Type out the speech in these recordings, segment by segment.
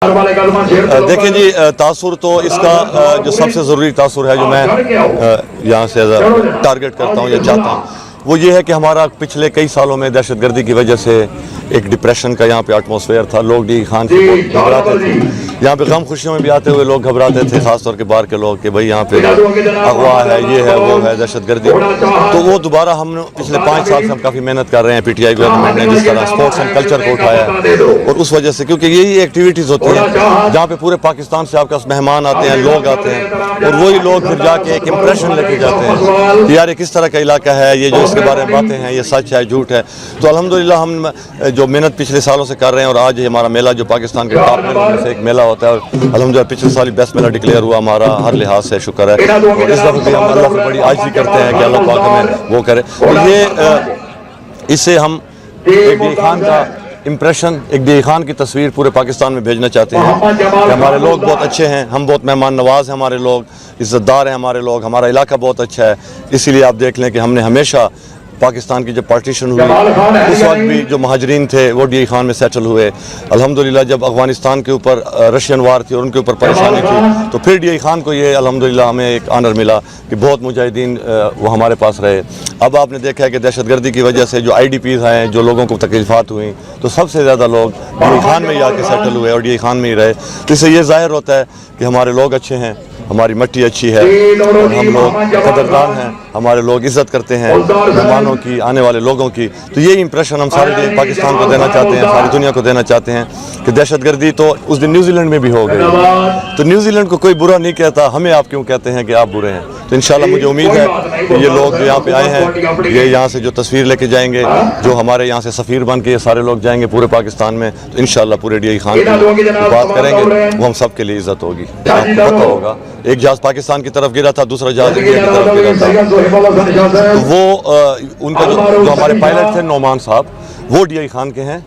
دیکھیں جی، تاثر تو اس کا جو سب سے ضروری تاثر ہے جو میں یہاں سے ٹارگٹ کرتا ہوں یا چاہتا ہوں وہ یہ ہے کہ ہمارا پچھلے کئی سالوں میں دہشت گردی کی وجہ سے ایک ڈپریشن کا یہاں پہ ایٹماسفیئر تھا. لوگ ڈی خان سے بہت گھبراتے تھے. یہاں پہ غم خوشیوں میں بھی آتے ہوئے لوگ گھبراتے تھے، خاص طور کے باہر کے لوگ، کہ بھئی یہاں پہ اغوا ہے، یہ ہے، وہ ہے، دہشت گردی. تو وہ دوبارہ ہم نے پچھلے 5 سال سے ہم کافی محنت کر رہے ہیں. پی ٹی آئی گورنمنٹ نے جس طرح اسپورٹس اینڈ کلچر کو اٹھایا ہے، اور اس وجہ سے کیونکہ یہی ایکٹیویٹیز ہوتی ہیں جہاں پہ پورے پاکستان سے آپ کے پاس مہمان آتے ہیں، لوگ آتے ہیں، اور وہی لوگ پھر جا کے ایک امپریشن لے کے جاتے ہیں کہ یار یہ کس طرح کا علاقہ ہے، یہ جو اس کے بارے میں باتیں ہیں یہ سچ ہے جھوٹ ہے. تو الحمدللہ ہم جو محنت پچھلے سالوں سے کر رہے ہیں، اور آج ہمارا میلہ جو پاکستان کے ٹاپ میلوں میں سے ایک میلہ ہوتا ہے، اور الحمدللہ پچھلے سال بیسٹ میلہ ڈکلیئر ہوا ہمارا، ہر لحاظ سے شکر ہے. اور اس دفعہ بھی ہم اللہ سے بڑی عاجزی کرتے ہیں کہ اللہ پاک ہمیں وہ کرے. تو یہ اس سے ہم ایک ڈی خان کا امپریشن، ایک ڈی خان کی تصویر پورے پاکستان میں بھیجنا چاہتے ہیں کہ ہمارے لوگ بہت اچھے ہیں، ہم بہت مہمان نواز ہیں، ہمارے لوگ عزت دار ہیں، ہمارے لوگ، ہمارا علاقہ بہت اچھا ہے. اسی لیے آپ دیکھ لیں کہ ہم نے ہمیشہ پاکستان کی جب پارٹیشن ہوئی اس وقت بھی جو مہاجرین تھے وہ ڈی خان میں سیٹل ہوئے. الحمدللہ جب افغانستان کے اوپر رشین وار تھی اور ان کے اوپر پریشانی تھی تو پھر ڈی خان کو یہ الحمدللہ ہمیں ایک آنر ملا کہ بہت مجاہدین وہ ہمارے پاس رہے. اب آپ نے دیکھا ہے کہ دہشت گردی کی وجہ سے جو آئی ڈی پیز ہیں، جو لوگوں کو تکلیفات ہوئیں، تو سب سے زیادہ لوگ ڈی خان میں ہی آ کے سیٹل ہوئے اور ڈی خان میں ہی رہے. تو اس سے یہ ظاہر ہوتا ہے کہ ہمارے لوگ اچھے ہیں، ہماری مٹی اچھی ہے، اور ہم لوگ قدردان ہیں، ہمارے لوگ عزت کرتے ہیں مہمانوں کی، آنے والے لوگوں کی. تو یہی امپریشن ہم سارے پاکستان کو دینا چاہتے ہیں، ساری دنیا کو دینا چاہتے ہیں کہ دہشت گردی تو اس دن نیوزی لینڈ میں بھی ہو گئی، تو نیوزی لینڈ کو کوئی برا نہیں کہتا، ہمیں آپ کیوں کہتے ہیں کہ آپ برے ہیں. تو انشاءاللہ مجھے امید ہے کہ یہ لوگ جو یہاں پہ آئے ہیں یہ یہاں سے جو تصویر لے کے جائیں گے، جو ہمارے یہاں سے سفیر بن کے یہ سارے لوگ جائیں گے پورے پاکستان میں، تو انشاءاللہ پورے ڈی خان کی بات کریں گے، وہ ہم سب کے لیے عزت ہوگی. آپ کو پتہ ہوگا ایک جہاز پاکستان کی طرف گرا تھا، دوسرا جہاز انڈیا کی طرف گرا تھا. تو وہ ان کا جو ہمارے پائلٹ تھے نعمان صاحب، وہ ڈی آئی خان کے ہیں،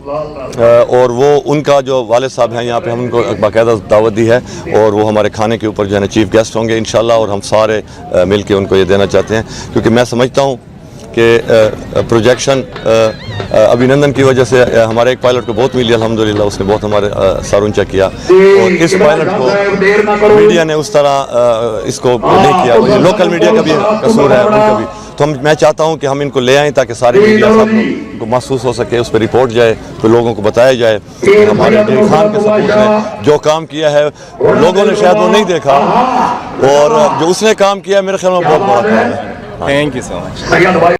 اور وہ ان کا جو والد صاحب ہیں یہاں پہ ہم ان کو باقاعدہ دعوت دی ہے، اور وہ ہمارے کھانے کے اوپر جو ہے نا چیف گیسٹ ہوں گے انشاءاللہ. اور ہم سارے مل کے ان کو یہ دینا چاہتے ہیں کیونکہ میں سمجھتا ہوں کہ پروجیکشن ابھینندن کی وجہ سے ہمارے ایک پائلٹ کو بہت ملی الحمدللہ، اس نے بہت ہمارے سر اونچا کیا، اور اس پائلٹ کو میڈیا نے اس طرح اس کو نہیں کیا. لوکل میڈیا کا بھی قصور ہے ان کا بھی. تو میں چاہتا ہوں کہ ہم ان کو لے آئیں تاکہ ساری میڈیا سب کو محسوس ہو سکے، اس پہ رپورٹ جائے، تو لوگوں کو بتایا جائے کہ ہمارے ڈی خان کے سپورٹ نے جو کام کیا ہے لوگوں نے شاید وہ نہیں دیکھا، اور جو اس نے کام کیا ہے میرے خیال میں بہت بڑا کام ہے. Thank you so much.